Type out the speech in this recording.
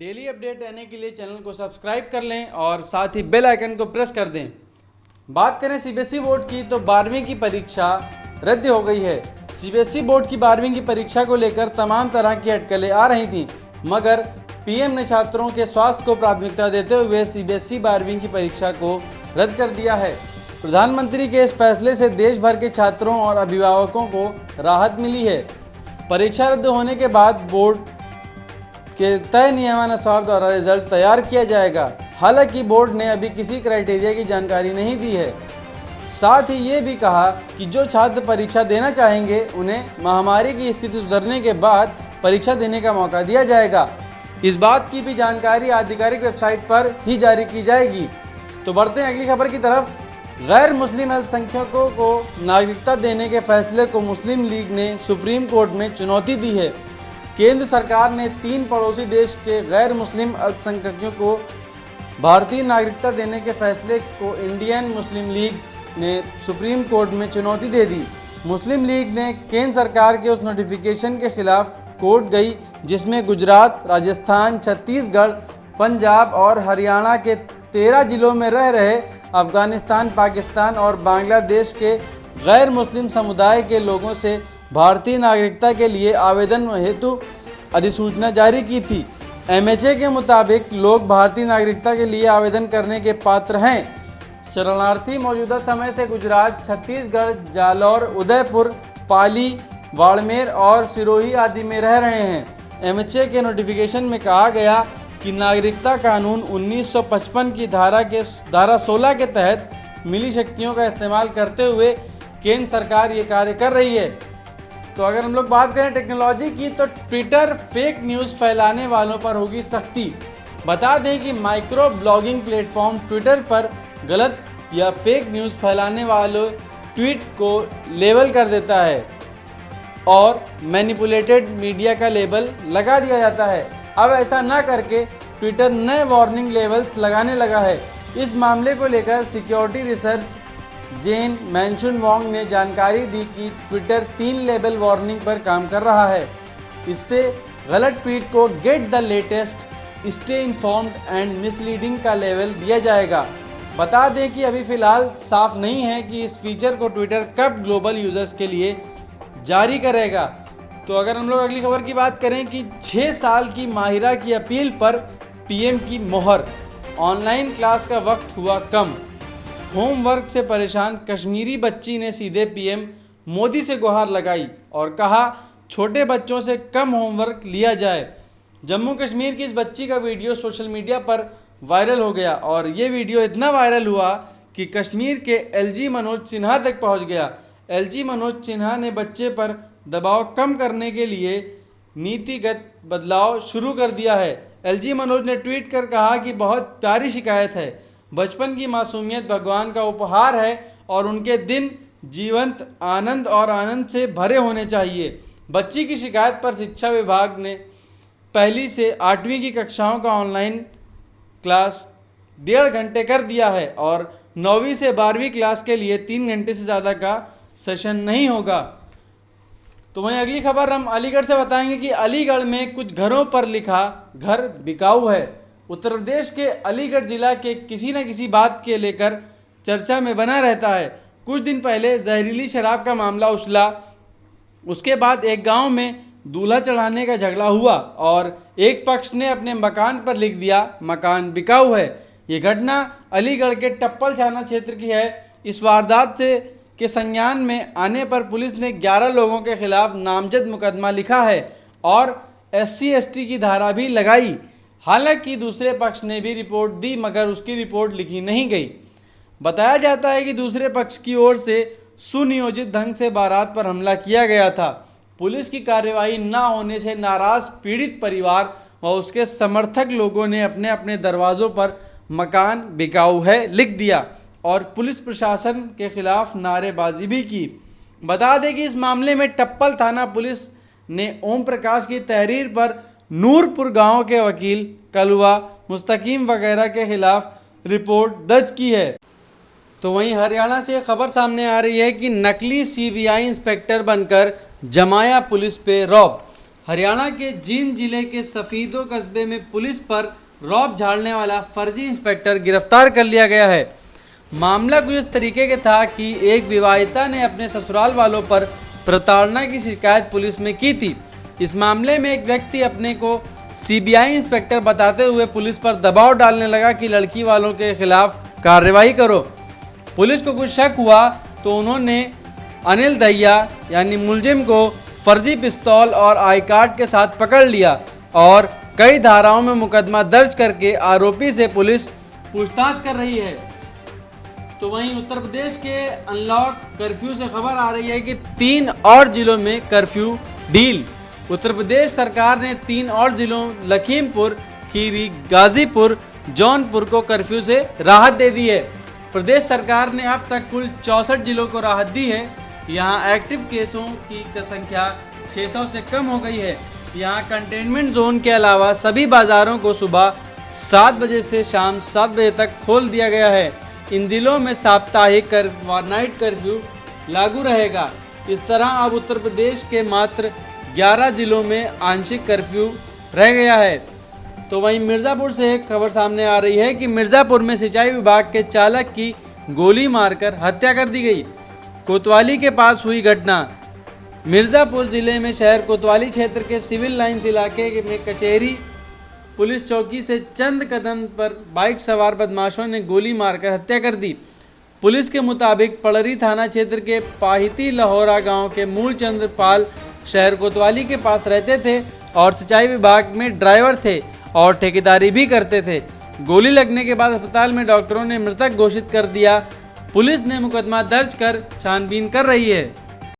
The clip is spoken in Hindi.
डेली अपडेट रहने के लिए चैनल को सब्सक्राइब कर लें और साथ ही बेल आइकन को प्रेस कर दें। बात करें सीबीएसई बोर्ड की तो 12वीं की परीक्षा रद्द हो गई है। सीबीएसई बोर्ड की 12वीं की परीक्षा को लेकर तमाम तरह की अटकलें आ रही थीं, मगर पीएम ने छात्रों के स्वास्थ्य को प्राथमिकता देते हुए सीबीएसई 12वीं की परीक्षा को रद्द कर दिया है। प्रधानमंत्री के इस फैसले से देश भर के छात्रों और अभिभावकों को राहत मिली है। परीक्षा रद्द होने के बाद बोर्ड के तय नियमानुसार द्वारा रिजल्ट तैयार किया जाएगा। हालांकि बोर्ड ने अभी किसी क्राइटेरिया की जानकारी नहीं दी है। साथ ही ये भी कहा कि जो छात्र परीक्षा देना चाहेंगे उन्हें महामारी की स्थिति सुधरने के बाद परीक्षा देने का मौका दिया जाएगा। इस बात की भी जानकारी आधिकारिक वेबसाइट पर ही जारी की जाएगी। तो बढ़ते हैं अगली खबर की तरफ। गैर मुस्लिम अल्पसंख्यकों को नागरिकता देने के फैसले को मुस्लिम लीग ने सुप्रीम कोर्ट में चुनौती दी है। केंद्र सरकार ने 3 पड़ोसी देश के गैर मुस्लिम अल्पसंख्यकों को भारतीय नागरिकता देने के फैसले को इंडियन मुस्लिम लीग ने सुप्रीम कोर्ट में चुनौती दे दी। मुस्लिम लीग ने केंद्र सरकार के उस नोटिफिकेशन के खिलाफ कोर्ट गई जिसमें गुजरात, राजस्थान, छत्तीसगढ़, पंजाब और हरियाणा के 13 जिलों में रह रहे अफगानिस्तान, पाकिस्तान और बांग्लादेश के गैर मुस्लिम समुदाय के लोगों से भारतीय नागरिकता के लिए आवेदन हेतु अधिसूचना जारी की थी। एमएचए के मुताबिक लोग भारतीय नागरिकता के लिए आवेदन करने के पात्र हैं। शरणार्थी मौजूदा समय से गुजरात, छत्तीसगढ़, जालौर, उदयपुर, पाली, बाड़मेर और सिरोही आदि में रह रहे हैं। एमएचए के नोटिफिकेशन में कहा गया कि नागरिकता कानून 1955 की धारा 16 के तहत मिली शक्तियों का इस्तेमाल करते हुए केंद्र सरकार ये कार्य कर रही है। तो अगर हम लोग बात करें टेक्नोलॉजी की तो ट्विटर फेक न्यूज़ फैलाने वालों पर होगी सख्ती। बता दें कि माइक्रो ब्लॉगिंग प्लेटफॉर्म ट्विटर पर गलत या फेक न्यूज़ फैलाने वाले ट्वीट को लेबल कर देता है और मैनिपुलेटेड मीडिया का लेबल लगा दिया जाता है। अब ऐसा न करके ट्विटर नए वार्निंग लेबल्स लगाने लगा है। इस मामले को लेकर सिक्योरिटी रिसर्च जेन मैनशुनवांग ने जानकारी दी कि ट्विटर 3 लेबल वार्निंग पर काम कर रहा है। इससे गलत ट्वीट को get the latest, stay informed and misleading का लेबल दिया जाएगा। बता दें कि अभी फ़िलहाल साफ नहीं है कि इस फीचर को ट्विटर कब ग्लोबल यूज़र्स के लिए जारी करेगा। तो अगर हम लोग अगली खबर की बात करें कि 6 साल की माहिरा की अपील पर पीएम की मोहर, ऑनलाइन क्लास का वक्त हुआ कम। होमवर्क से परेशान कश्मीरी बच्ची ने सीधे पीएम मोदी से गुहार लगाई और कहा छोटे बच्चों से कम होमवर्क लिया जाए। जम्मू कश्मीर की इस बच्ची का वीडियो सोशल मीडिया पर वायरल हो गया और ये वीडियो इतना वायरल हुआ कि कश्मीर के एलजी मनोज सिन्हा तक पहुंच गया। एलजी मनोज सिन्हा ने बच्चे पर दबाव कम करने के लिए नीतिगत बदलाव शुरू कर दिया है। एलजी मनोज ने ट्वीट कर कहा कि बहुत प्यारी शिकायत है। बचपन की मासूमियत भगवान का उपहार है और उनके दिन जीवंत आनंद और आनंद से भरे होने चाहिए। बच्ची की शिकायत पर शिक्षा विभाग ने पहली से 8वीं की कक्षाओं का ऑनलाइन क्लास 1.5 घंटे कर दिया है और 9वीं से 12वीं क्लास के लिए 3 घंटे से ज़्यादा का सेशन नहीं होगा। तो वहीं अगली खबर हम अलीगढ़ से बताएंगे कि अलीगढ़ में कुछ घरों पर लिखा घर बिकाऊ है। उत्तर प्रदेश के अलीगढ़ जिला के किसी न किसी बात के लेकर चर्चा में बना रहता है। कुछ दिन पहले जहरीली शराब का मामला उछला। उसके बाद एक गांव में दूल्हा चढ़ाने का झगड़ा हुआ और एक पक्ष ने अपने मकान पर लिख दिया मकान बिकाऊ है। ये घटना अलीगढ़ के टप्पल थाना क्षेत्र की है। इस वारदात के संज्ञान में आने पर पुलिस ने 11 लोगों के खिलाफ नामजद मुकदमा लिखा है और SC/ST की धारा भी लगाई। हालांकि दूसरे पक्ष ने भी रिपोर्ट दी मगर उसकी रिपोर्ट लिखी नहीं गई। बताया जाता है कि दूसरे पक्ष की ओर से सुनियोजित ढंग से बारात पर हमला किया गया था। पुलिस की कार्रवाई न होने से नाराज पीड़ित परिवार व उसके समर्थक लोगों ने अपने अपने दरवाज़ों पर मकान बिकाऊ है लिख दिया और पुलिस प्रशासन के खिलाफ नारेबाजी भी की। बता दें कि इस मामले में टप्पल थाना पुलिस ने ओम प्रकाश की तहरीर पर नूरपुर गांव के वकील कलुआ, मुस्तकीम वगैरह के खिलाफ रिपोर्ट दर्ज की है। तो वहीं हरियाणा से खबर सामने आ रही है कि नकली सीबीआई इंस्पेक्टर बनकर जमाया पुलिस पे रौब। हरियाणा के जींद जिले के सफीदो कस्बे में पुलिस पर रौब झाड़ने वाला फर्जी इंस्पेक्टर गिरफ्तार कर लिया गया है। मामला कुछ इस तरीके के था कि एक विवाहिता ने अपने ससुराल वालों पर प्रताड़ना की शिकायत पुलिस में की थी। इस मामले में एक व्यक्ति अपने को सीबीआई इंस्पेक्टर बताते हुए पुलिस पर दबाव डालने लगा कि लड़की वालों के खिलाफ कार्रवाई करो। पुलिस को कुछ शक हुआ तो उन्होंने अनिल दहिया यानी मुलजिम को फर्जी पिस्तौल और आई कार्ड के साथ पकड़ लिया और कई धाराओं में मुकदमा दर्ज करके आरोपी से पुलिस पूछताछ कर रही है। तो वहीं उत्तर प्रदेश के अनलॉक कर्फ्यू से खबर आ रही है कि 3 और जिलों में कर्फ्यू ढील। उत्तर प्रदेश सरकार ने 3 और जिलों लखीमपुर खीरी, गाजीपुर, जौनपुर को कर्फ्यू से राहत दे दी है। प्रदेश सरकार ने अब तक कुल 64 जिलों को राहत दी है। यहाँ एक्टिव केसों की संख्या 600 से कम हो गई है। यहाँ कंटेनमेंट जोन के अलावा सभी बाज़ारों को सुबह 7 बजे से शाम 7 बजे तक खोल दिया गया है। इन जिलों में साप्ताहिक नाइट कर्फ्यू लागू रहेगा। इस तरह अब उत्तर प्रदेश के मात्र 11 जिलों में आंशिक कर्फ्यू रह गया है। तो वहीं मिर्ज़ापुर से एक खबर सामने आ रही है कि मिर्ज़ापुर में सिंचाई विभाग के चालक की गोली मारकर हत्या कर दी गई। कोतवाली के पास हुई घटना। मिर्ज़ापुर जिले में शहर कोतवाली क्षेत्र के सिविल लाइंस इलाके में कचहरी पुलिस चौकी से चंद कदम पर बाइक सवार बदमाशों ने गोली मारकर हत्या कर दी। पुलिस के मुताबिक पड़री थाना क्षेत्र के पाहिती लाहौरा गांव के मूल चंद्रपाल शहर कोतवाली के पास रहते थे और सिंचाई विभाग में ड्राइवर थे और ठेकेदारी भी करते थे। गोली लगने के बाद अस्पताल में डॉक्टरों ने मृतक घोषित कर दिया। पुलिस ने मुकदमा दर्ज कर छानबीन कर रही है।